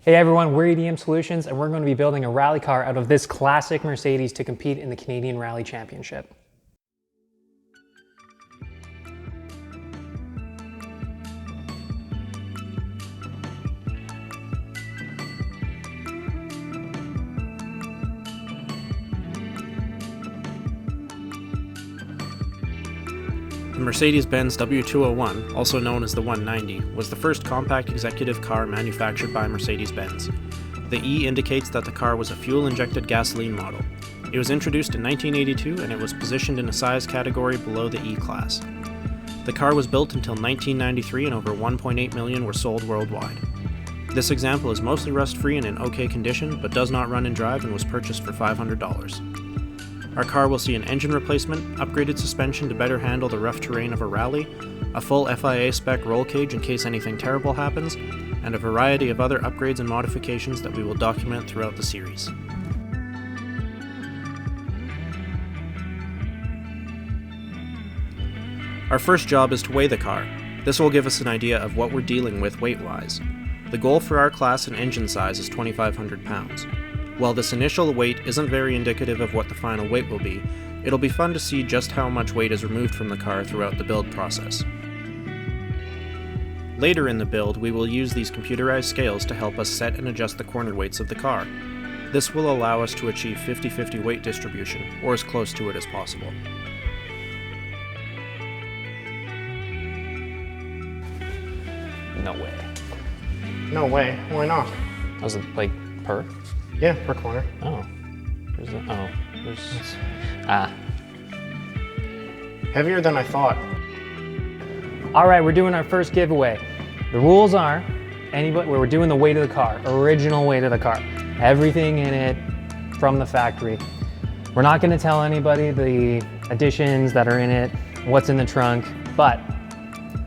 Hey everyone, we're EDM Solutions and we're going to be building a rally car out of this classic Mercedes to compete in the Canadian Rally Championship. The Mercedes-Benz W201, also known as the 190, was the first compact executive car manufactured by Mercedes-Benz. The E indicates that the car was a fuel-injected gasoline model. It was introduced in 1982 and it was positioned in a size category below the E-Class. The car was built until 1993 and over 1.8 million were sold worldwide. This example is mostly rust-free and in okay condition, but does not run and drive and was purchased for $500. Our car will see an engine replacement, upgraded suspension to better handle the rough terrain of a rally, a full FIA spec roll cage in case anything terrible happens, and a variety of other upgrades and modifications that we will document throughout the series. Our first job is to weigh the car. This will give us an idea of what we're dealing with weight-wise. The goal for our class and engine size is 2,500 pounds. While this initial weight isn't very indicative of what the final weight will be, it'll be fun to see just how much weight is removed from the car throughout the build process. Later in the build, we will use these computerized scales to help us set and adjust the corner weights of the car. This will allow us to achieve 50-50 weight distribution, or as close to it as possible. No way. No way. Why not? Was it like per? Yeah, per corner. Oh. There's Heavier than I thought. All right, we're doing our first giveaway. The rules are, we're doing the weight of the car, original weight of the car. Everything in it from the factory. We're not gonna tell anybody the additions that are in it, what's in the trunk, but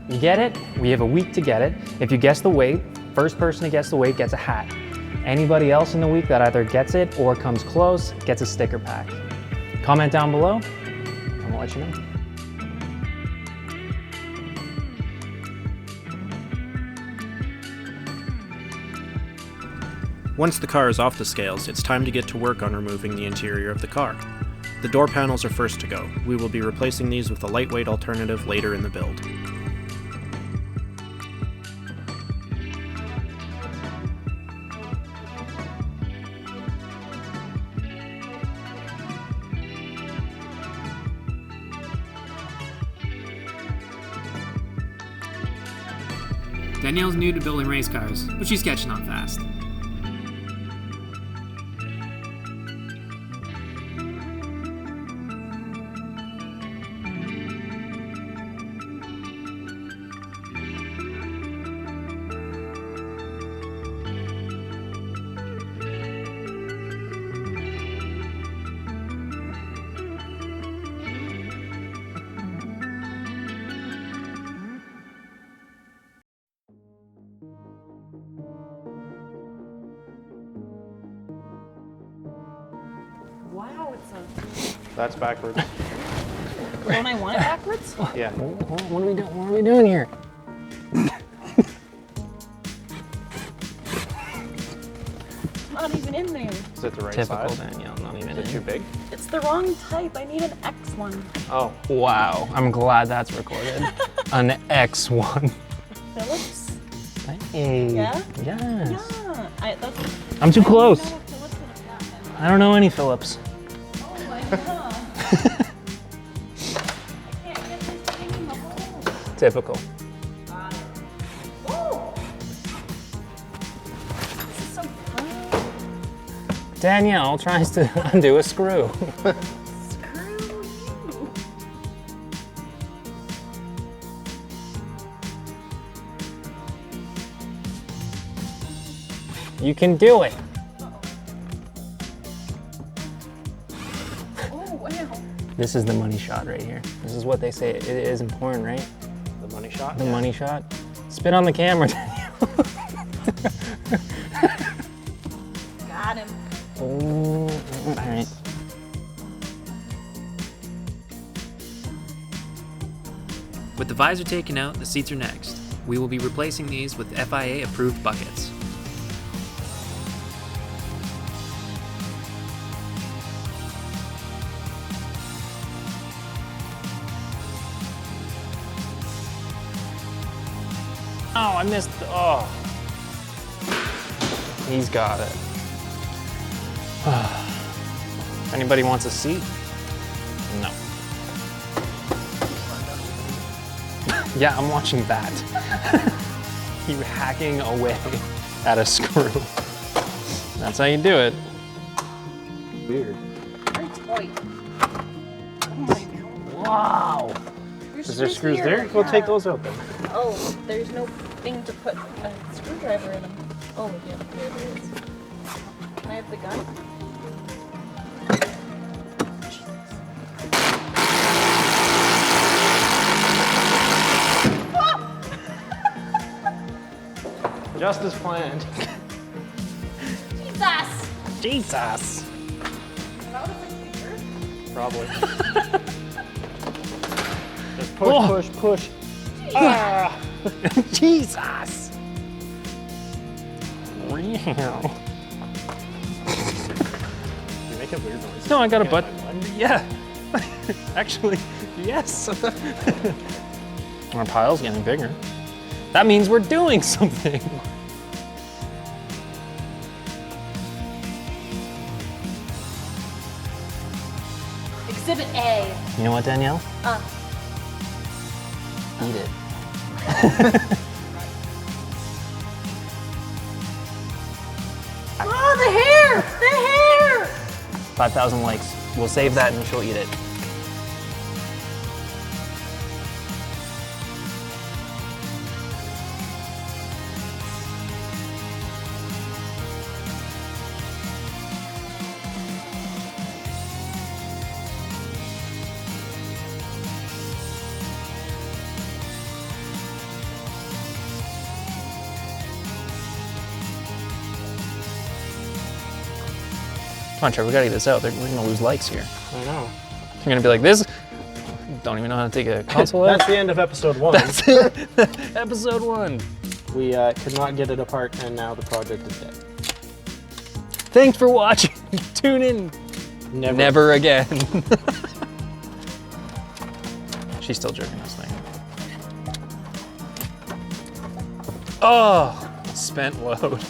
you get it, we have a week to get it. If you guess the weight, first person to guess the weight gets a hat. Anybody else in the week that either gets it or comes close gets a sticker pack. Comment down below and we'll let you know. Once the car is off the scales, it's time to get to work on removing the interior of the car. The door panels are first to go. We will be replacing these with a lightweight alternative later in the build. Danielle's new to building race cars, but she's catching on fast. Wow, it's a... That's backwards. Don't I want it backwards? Yeah. What are we doing here? Not even in there. Is it the right Typical size? Danielle, not even Is it too big? It's the wrong type. I need an X one. Oh. Wow, I'm glad that's recorded. An X1. Phillips? Hey. Yeah? Yes. Yeah. I'm too close. I don't know what Phillips would have gotten. I don't know any Phillips. Oh my god. I can't get this thing in the hole. Typical. Got it. Oh! This is so fun. Danielle tries to undo a screw. Screw you. You can do it. Oh, wow. This is the money shot right here. This is what they say it is important, right? The money shot? The money shot. Spit on the camera, Danielle. Got him. Oh, all right. With the visor taken out, the seats are next. We will be replacing these with FIA approved buckets. I missed. Oh. He's got it. Anybody wants a seat? No. Yeah, I'm watching that. You hacking away at a screw. That's how you do it. Weird. Very tight. Oh my god. Wow. Is there screws there? We'll take those out then. Oh, there's no thing to put a screwdriver in them. Oh, yeah, there is. Can I have the gun? Just as planned. Jesus! Jesus. That was like bigger. Probably. Just push, Oh. push, push. Ah! Jesus. Wow. You make a weird noise. No, I got a Yeah, butt. my butt. Yeah. Actually, yes. Our pile's getting bigger. That means we're doing something. Exhibit A. You know what, Danielle? Eat it. Oh, the hair! The hair! 5,000 likes. We'll save that and she'll eat it. Come on, Trevor, we gotta get this out. We're gonna lose likes here. I know. You're gonna be like, this? Don't even know how to take a console out. That's the end of episode 1. That's it. Episode 1. We could not get it apart, and now the project is dead. Thanks for watching. Tune in. Never. Never again. She's still jerking this thing. Oh, spent load.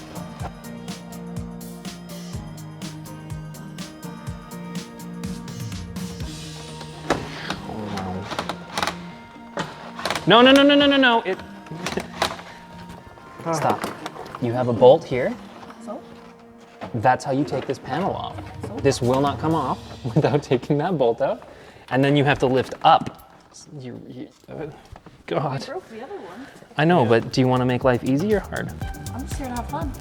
No, no, no, no, no, no, no. It. Stop. You have a bolt here. So? That's how you take this panel off. This will not come off without taking that bolt out. And then you have to lift up. God. Broke the other one. I know, but do you want to make life easy or hard? I'm just here to have fun.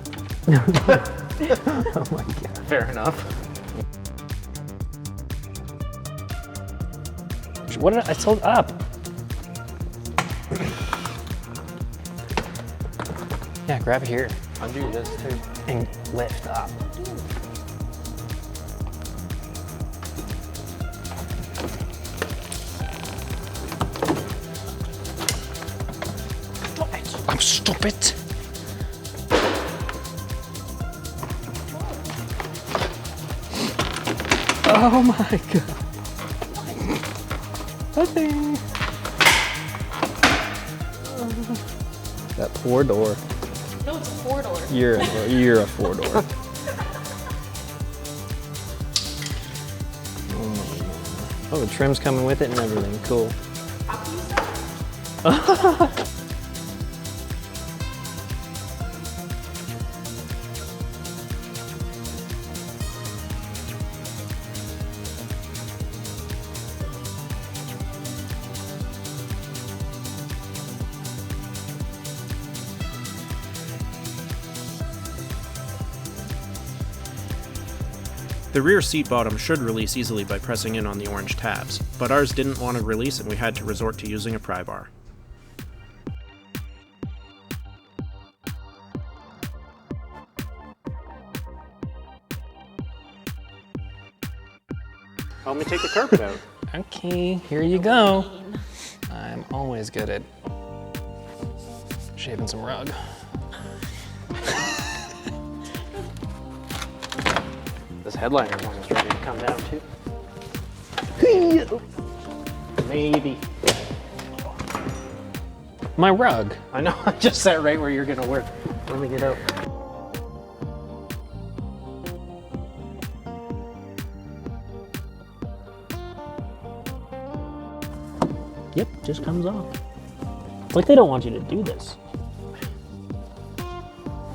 Oh my God. Fair enough. What did I told up? Yeah, grab here Undo this too. and lift up. Stop it. Oh my God. Nothing. That poor door. No, it's a 4-door. You're a 4-door. Oh, the trim's coming with it and everything. Cool. The rear seat bottom should release easily by pressing in on the orange tabs, but ours didn't want to release and we had to resort to using a pry bar. Help me take the carpet out. Okay, here you go. I'm always good at shaving some rug. This headliner one is ready to come down too. Maybe. My rug. I know, I just sat right where you're gonna work. Let me get out. Yep, just comes off. It's like they don't want you to do this.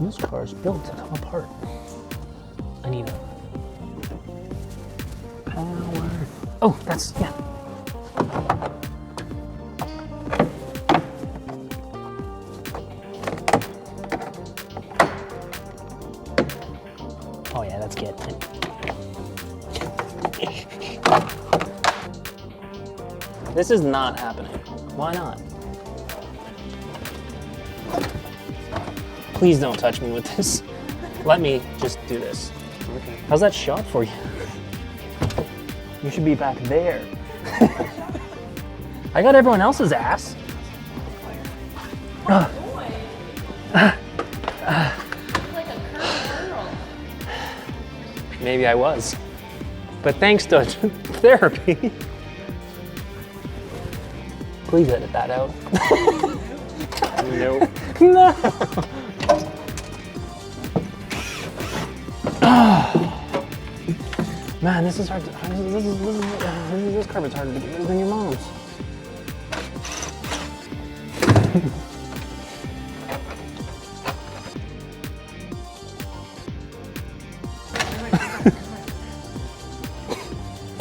This car's built to come apart. I need a power. Oh, that's, yeah. Oh yeah, that's good. This is not happening. Why not? Please don't touch me with this. Let me just do this. Okay. How's that shot for you? You should be back there. I got everyone else's ass. Like a curvy girl. Maybe I was. But thanks to therapy. Please edit that out. Nope. No. Man, this is hard to, this carpet's harder to get rid of than your mom's.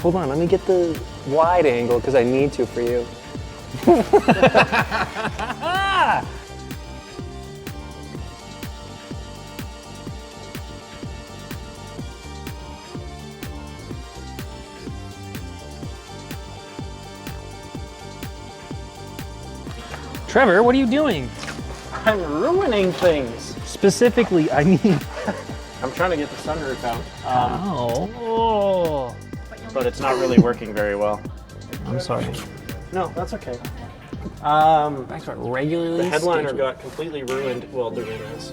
Hold on, let me get the wide angle because I need to for you. Trevor, what are you doing? I'm ruining things. Specifically, I mean. I'm trying to get the sunroof out, Oh. but it's not really working very well. I'm sorry. No, that's okay. Back to regularly. The headliner scheduled. got completely ruined while doing this,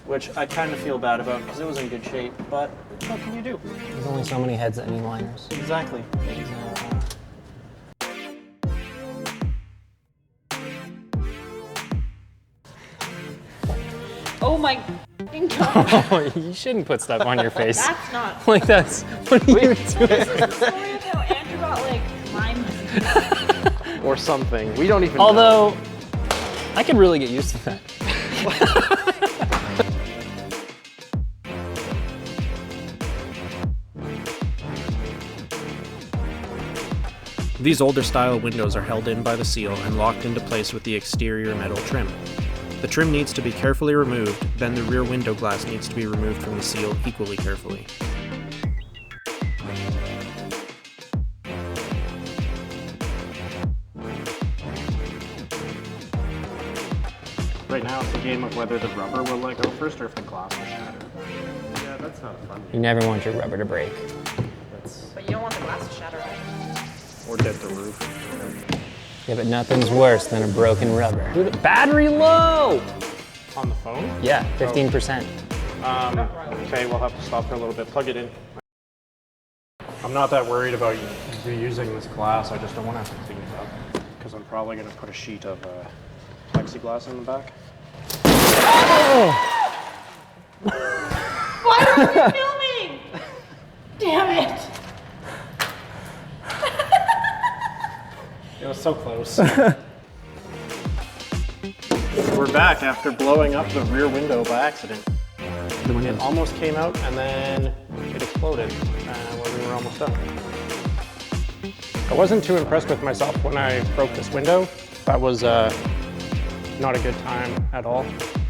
which I kind of feel bad about because it was in good shape, but what can you do? There's only so many heads that need liners. Exactly. Oh my god. Oh, you shouldn't put stuff on your face. That's not. Like that's what are you doing? This is the story of how Andrew got like Lyme disease. Or something. We don't even know. Although, I could really get used to that. These older style windows are held in by the seal and locked into place with the exterior metal trim. The trim needs to be carefully removed, then the rear window glass needs to be removed from the seal equally carefully. Right now it's a game of whether the rubber will let go first or if the glass will shatter. Yeah, that's not fun. You never want your rubber to break. But you don't want the glass to shatter. Or dent the roof. Yeah, but nothing's worse than a broken rubber. Battery low! On the phone? Yeah, 15%. Okay, we'll have to stop for a little bit. Plug it in. I'm not that worried about reusing this glass. I just don't want to have to clean it up because I'm probably going to put a sheet of plexiglass in the back. Why are we filming? Damn it. It was so close. We're back after blowing up the rear window by accident. It almost came out and then it exploded when we were almost done. I wasn't too impressed with myself when I broke this window. That was not a good time at all.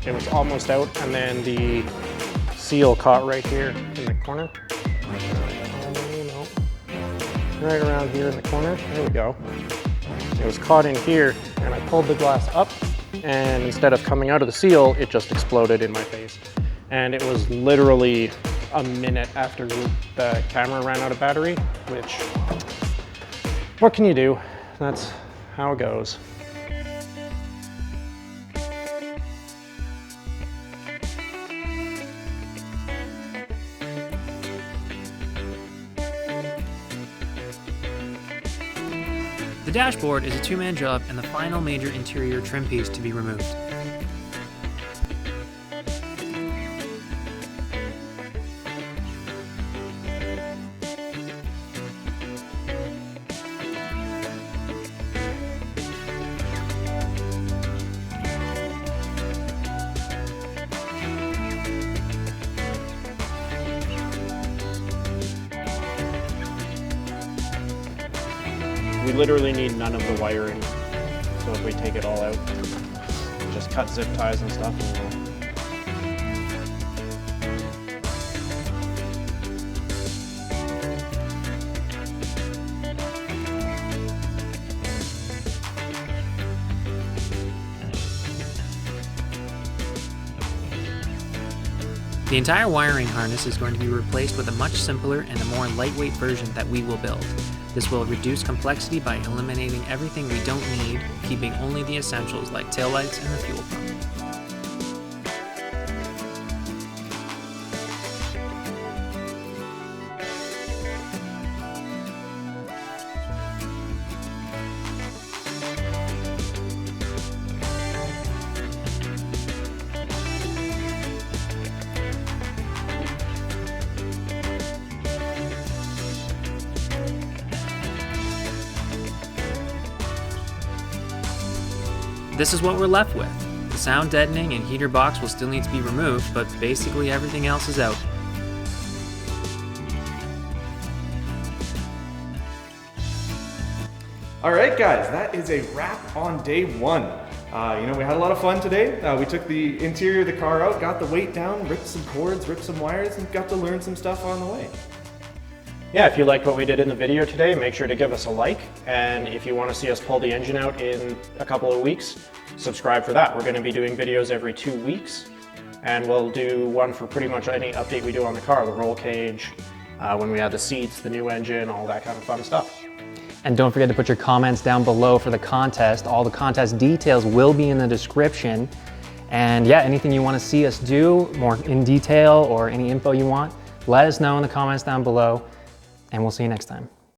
It was almost out and then the seal caught right here in the corner. Right around here in the corner. There we go. It was caught in here and I pulled the glass up and instead of coming out of the seal, it just exploded in my face. And it was literally a minute after the camera ran out of battery, which, what can you do? That's how it goes. The dashboard is a two-man job and the final major interior trim piece to be removed. We literally need none of the wiring, so if we take it all out, just cut zip ties and stuff and we'll... The entire wiring harness is going to be replaced with a much simpler and a more lightweight version that we will build. This will reduce complexity by eliminating everything we don't need, keeping only the essentials like taillights and the fuel pump. This is what we're left with. The sound deadening and heater box will still need to be removed, but basically everything else is out. All right, guys, that is a wrap on day one. We had a lot of fun today. We took the interior of the car out, got the weight down, ripped some cords, ripped some wires, and got to learn some stuff on the way. Yeah, if you liked what we did in the video today, make sure to give us a like. And if you want to see us pull the engine out in a couple of weeks, subscribe for that. We're going to be doing videos every 2 weeks. And we'll do one for pretty much any update we do on the car, the roll cage, when we add the seats, the new engine, all that kind of fun stuff. And don't forget to put your comments down below for the contest. All the contest details will be in the description. And yeah, anything you want to see us do more in detail or any info you want, let us know in the comments down below. And we'll see you next time.